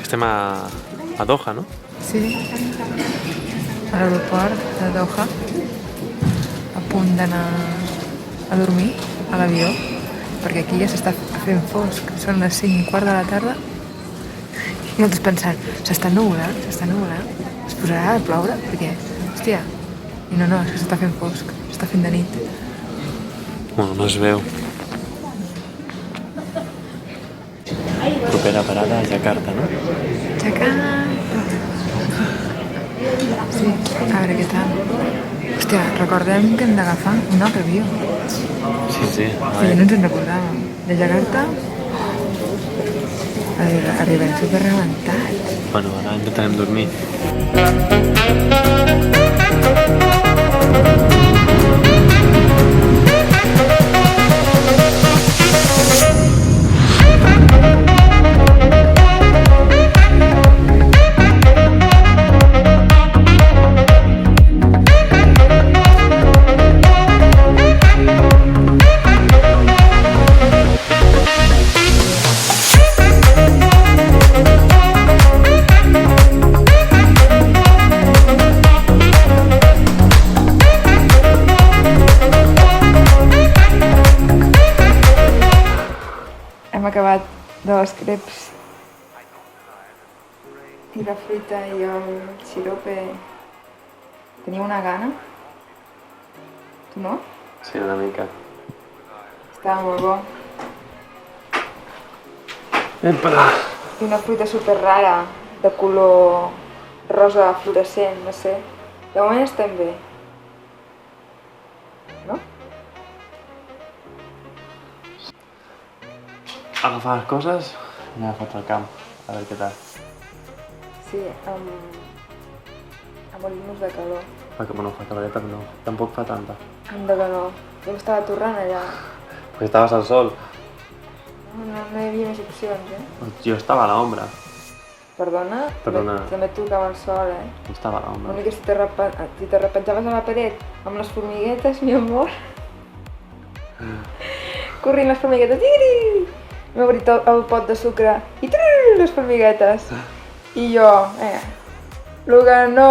Estem a Doha, no? Sí, a l'aeroport de Doha, a punt d'anar a dormir a l'avió, perquè aquí ja s'està fent fosc, són les 5:15 de la tarda, i nosaltres pensant, s'està nuvolant, es posarà a ploure, perquè, hòstia, i no, és que s'està fent fosc, s'està fent de nit. Bueno, no es veu. Propera parada a Jakarta, no? Jakarta! Sí, a veure què tal. Hòstia, recordem que hem d'agafar un altre avió. Sí. Que no ens en recordàvem. De Jakarta arribem superrebentats. Bueno, ara intentarem dormir. Hem acabat de les creps i la fruita i el sirope. Tenia una gana. Tu no? Sí, una mica. Estava molt bo. Empara! I una fruita super rara, de color rosa fluorescent, no sé. De moment estem bé. No? Agafar les coses i anar a el camp, a veure què tal. Sí, amb morir-nos de calor. Bueno, fa caloreta, però no. Tampoc fa tanta. Amb de calor. Jo m'estava torrant allà. Perquè estaves al sol. No hi havia més opcions, Jo estava a l'ombra. Perdona? Perdona. També et tocava el sol, Jo estava a l'ombra. L'únic que si te repenjaves a la paret amb les formiguetes, mi amor. Corrint les formiguetes. Tiri! M'he obrit el pot de sucre i les formiguetes. I jo, el que no...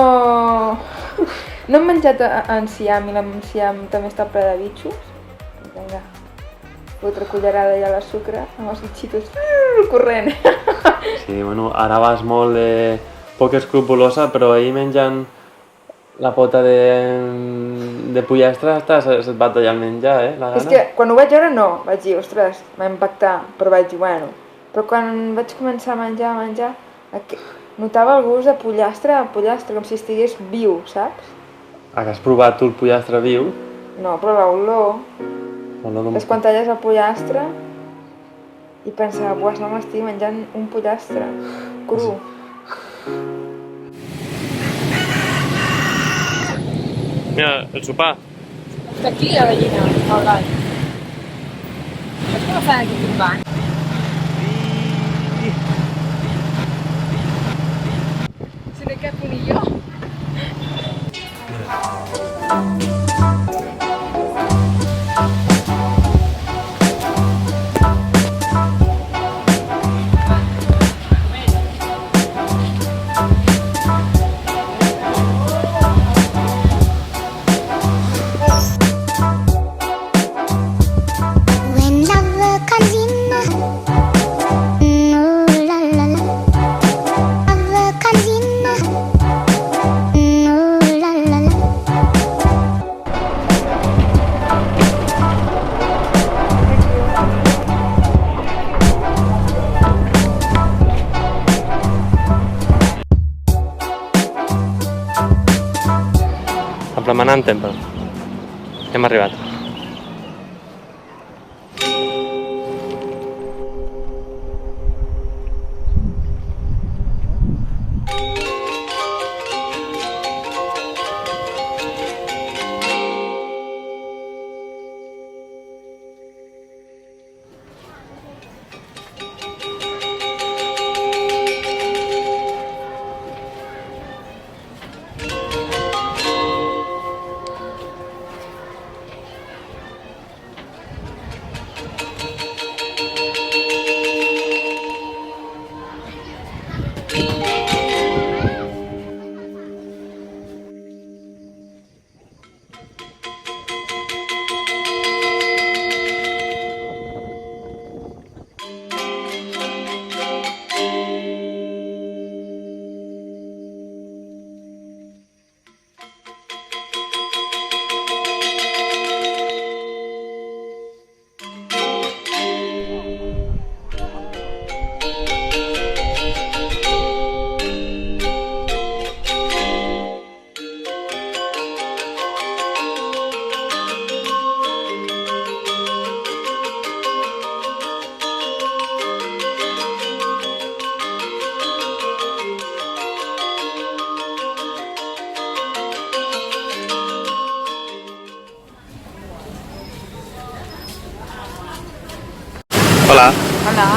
No hem menjat enciam i l'enciam també està ple de bitxos. Vinga, fotre cullerada allà a la sucre amb els bitxitos corrent. Sí, bueno, ara vas molt poc escrupulosa, però ahir menjant la pota de pollastre se't va tallar el menjar, la gana. És que quan ho vaig veure no, vaig dir, ostres, m'ha impactat, però vaig dir, bueno. Però quan vaig començar a menjar, notava el gust de pollastre, com si estigués viu, saps? Que has provat tu el pollastre viu? No, però l'olor. És quan talles el pollastre i pensava, buah, no m'estic menjant un pollastre cru. Mira, el sopar. Està aquí la gallina, el gall. Saps com fan aquí tombant? Si no hi cap un i jo. Amanant Temple. Hem arribat. Hola. Hola.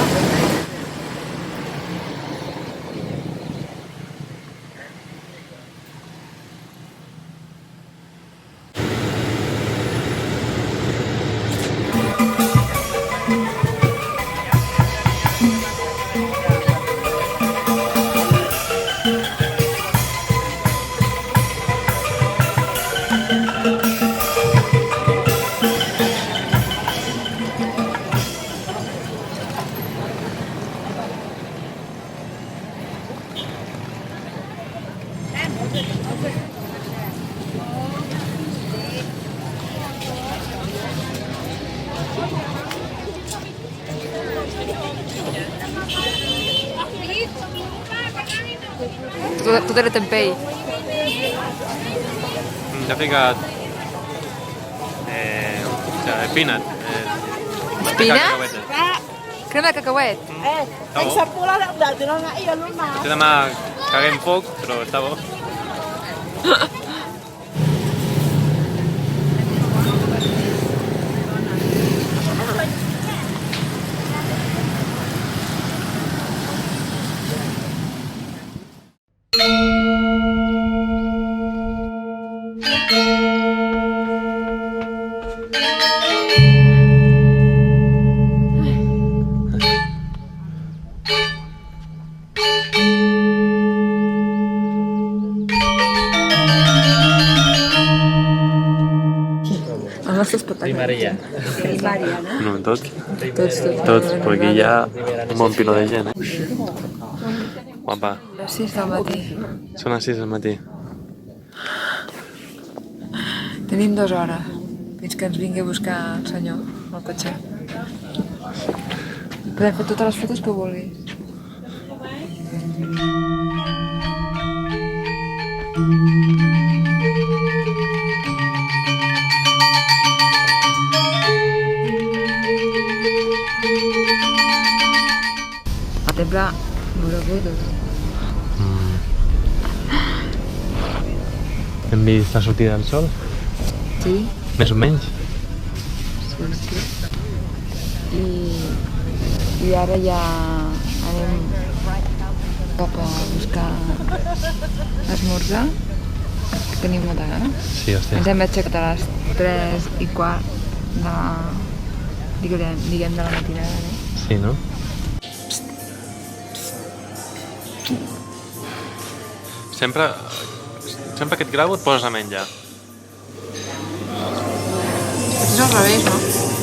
Tu te tempei. T'ha ficat... peanut. Peanut? Crema de cacauet. Està bo. Sap volar de droga i el mà. Potser demà caguem poc, però està bo. El nostre espectacle. No, tots. Tots. Tots, perquè hi ha un bon piló de gent, Guapa, A les 6 del matí. són les 6 del matí. Tenim 2 hores fins que ens vingui a buscar el senyor, el cotxe. Podem fer totes les fotos que vulguis. El temple Borobudur. Hem vist la sortida del sol, Sí, més o menys. sí. I ara ja anem cap a buscar esmorzar, que tenim molta gana. Sí, hòstia. Ens hem aixecat a les 3:15 de la... diguem de la matinada, no? Sí, no? Sempre que et gravo et poses a menjar. És al revés, no?